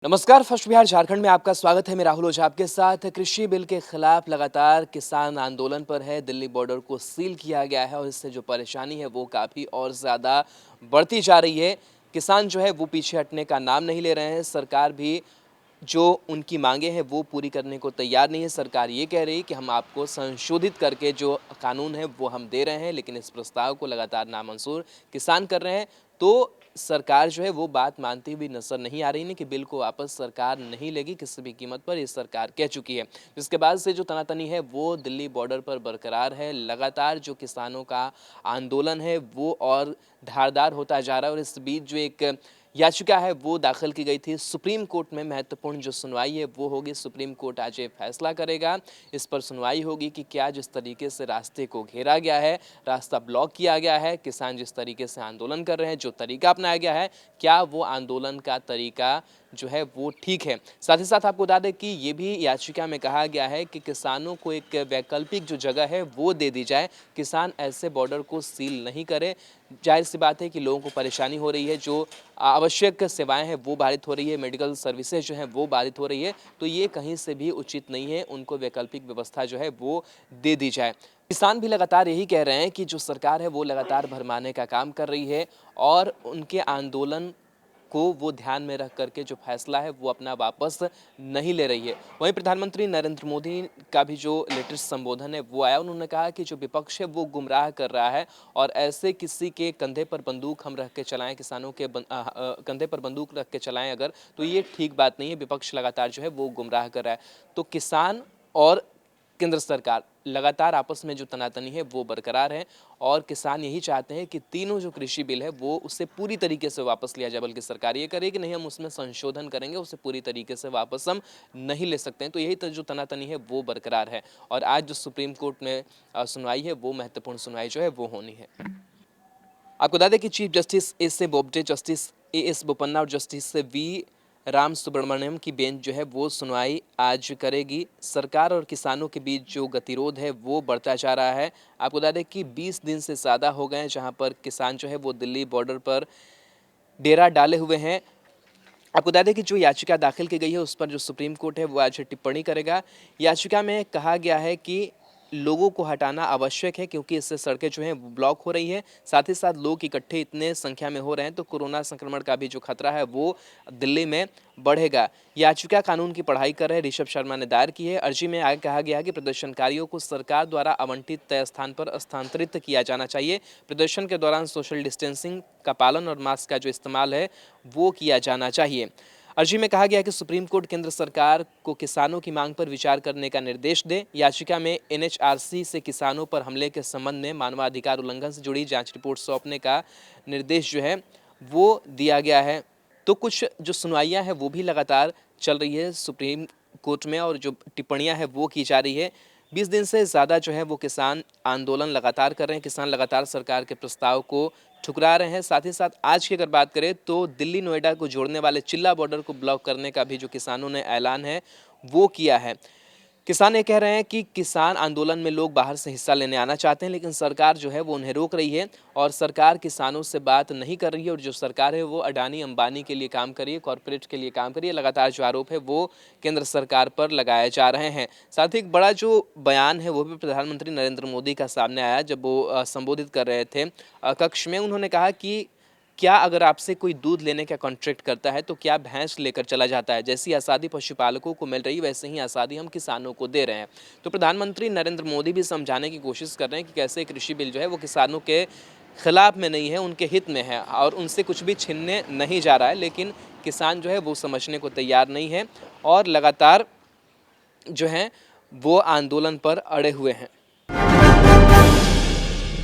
नमस्कार, फर्स्ट बिहार झारखंड में आपका स्वागत है। मैं राहुल ओझा आपके साथ। कृषि बिल के खिलाफ लगातार किसान आंदोलन पर है। दिल्ली बॉर्डर को सील किया गया है और इससे जो परेशानी है वो काफ़ी और ज़्यादा बढ़ती जा रही है। किसान जो है वो पीछे हटने का नाम नहीं ले रहे हैं। सरकार भी जो उनकी मांगे हैं वो पूरी करने को तैयार नहीं है। सरकार ये कह रही है कि हम आपको संशोधित करके जो कानून है वो हम दे रहे हैं, लेकिन इस प्रस्ताव को लगातार नामंजूर किसान कर रहे हैं। तो सरकार जो है वो बात मानती हुई नजर नहीं आ रही है कि बिल को वापस सरकार नहीं लेगी किसी भी कीमत पर, ये सरकार कह चुकी है। जिसके बाद से जो तनातनी है वो दिल्ली बॉर्डर पर बरकरार है। लगातार जो किसानों का आंदोलन है वो और धारदार होता जा रहा है और इस बीच जो एक याचिका है वो दाखिल की गई थी सुप्रीम कोर्ट में। महत्वपूर्ण जो सुनवाई है वो होगी। सुप्रीम कोर्ट आज ये फैसला करेगा। इस पर सुनवाई होगी कि क्या जिस तरीके से रास्ते को घेरा गया है, रास्ता ब्लॉक किया गया है, किसान जिस तरीके से आंदोलन कर रहे हैं, जो तरीका अपनाया गया है, क्या वो आंदोलन का तरीका जो है वो ठीक है। साथ ही साथ आपको बता दें कि ये भी याचिका में कहा गया है कि किसानों को एक वैकल्पिक जो जगह है वो दे दी जाए। किसान ऐसे बॉर्डर को सील नहीं करे। जाहिर सी बात है कि लोगों को परेशानी हो रही है, जो आवश्यक सेवाएं हैं वो बाधित हो रही है, मेडिकल सर्विसेज जो हैं वो बाधित हो रही है, तो ये कहीं से भी उचित नहीं है। उनको वैकल्पिक व्यवस्था जो है वो दे दी जाए। किसान भी लगातार यही कह रहे हैं कि जो सरकार है वो लगातार भरमाने का काम कर रही है और उनके आंदोलन को वो ध्यान में रख करके जो फैसला है वो अपना वापस नहीं ले रही है। वहीं प्रधानमंत्री नरेंद्र मोदी का भी जो लेटेस्ट संबोधन है वो आया। उन्होंने कहा कि जो विपक्ष है वो गुमराह कर रहा है और ऐसे किसी के कंधे पर बंदूक हम रख के चलाएं, किसानों के कंधे पर बंदूक रख के चलाएं अगर, तो ये ठीक बात नहीं है। विपक्ष लगातार जो है वो गुमराह कर रहा है। तो किसान और केंद्र सरकार लगातार आपस में जो तनातनी है वो बरकरार है और किसान यही चाहते हैं कि तीनों जो कृषि बिल है वो उससे पूरी तरीके से वापस लिया जाए, बल्कि सरकार ये करे कि नहीं हम उसमें संशोधन करेंगे, उसे पूरी तरीके से वापस हम नहीं ले सकते हैं। तो यही जो तनातनी है वो बरकरार है और आज जो सुप्रीम कोर्ट में सुनवाई है वो महत्वपूर्ण सुनवाई जो है वो होनी है। आपको बता दें कि chief justice S A Bobde, justice A S Bopanna और जस्टिस वी राम सुब्रमण्यम की बेंच जो है वो सुनवाई आज करेगी। सरकार और किसानों के बीच जो गतिरोध है वो बढ़ता जा रहा है। आपको बता दें कि 20 दिन से ज़्यादा हो गए हैं जहां पर किसान जो है वो दिल्ली बॉर्डर पर डेरा डाले हुए हैं। आपको बता दें कि जो याचिका दाखिल की गई है उस पर जो सुप्रीम कोर्ट है वो आज टिप्पणी करेगा। याचिका में कहा गया है कि लोगों को हटाना आवश्यक है क्योंकि इससे सड़कें जो हैं वो ब्लॉक हो रही हैं। साथ ही साथ लोग इकट्ठे इतने संख्या में हो रहे हैं तो कोरोना संक्रमण का भी जो खतरा है वो दिल्ली में बढ़ेगा। याचिका कानून की पढ़ाई कर रहे ऋषभ शर्मा ने दायर की है। अर्जी में आगे कहा गया है कि प्रदर्शनकारियों को सरकार द्वारा आवंटित तय स्थान पर स्थानांतरित किया जाना चाहिए। प्रदर्शन के दौरान सोशल डिस्टेंसिंग का पालन और मास्क का जो इस्तेमाल है वो किया जाना चाहिए। अर्जी में कहा गया कि सुप्रीम कोर्ट केंद्र सरकार को किसानों की मांग पर विचार करने का निर्देश दे। याचिका में एनएचआरसी से किसानों पर हमले के संबंध में मानवाधिकार उल्लंघन से जुड़ी जांच रिपोर्ट सौंपने का निर्देश जो है वो दिया गया है। तो कुछ जो सुनवाइयां हैं वो भी लगातार चल रही है सुप्रीम कोर्ट में और जो टिप्पणियां हैं वो की जा रही है। 20 दिन से ज़्यादा जो है वो किसान आंदोलन लगातार कर रहे हैं। किसान लगातार सरकार के प्रस्ताव को ठुकरा रहे हैं। साथ ही साथ आज की अगर बात करें तो दिल्ली नोएडा को जोड़ने वाले चिल्ला बॉर्डर को ब्लॉक करने का भी जो किसानों ने ऐलान है वो किया है। किसान ये कह रहे हैं कि किसान आंदोलन में लोग बाहर से हिस्सा लेने आना चाहते हैं, लेकिन सरकार जो है वो उन्हें रोक रही है और सरकार किसानों से बात नहीं कर रही है और जो सरकार है वो अडानी अंबानी के लिए काम कर रही है, कॉरपोरेट के लिए काम कर रही है। लगातार जो आरोप है वो केंद्र सरकार पर लगाए जा रहे हैं। साथ ही एक बड़ा जो बयान है वो भी प्रधानमंत्री नरेंद्र मोदी का सामने आया जब वो संबोधित कर रहे थे कक्ष में। उन्होंने कहा कि क्या अगर आपसे कोई दूध लेने का कॉन्ट्रैक्ट करता है तो क्या भैंस लेकर चला जाता है? जैसी आज़ादी पशुपालकों को मिल रही वैसे ही आज़ादी हम किसानों को दे रहे हैं। तो प्रधानमंत्री नरेंद्र मोदी भी समझाने की कोशिश कर रहे हैं कि कैसे कृषि बिल जो है वो किसानों के खिलाफ में नहीं है, उनके हित में है और उनसे कुछ भी छीनने नहीं जा रहा है। लेकिन किसान जो है वो समझने को तैयार नहीं है और लगातार जो है वो आंदोलन पर अड़े हुए हैं।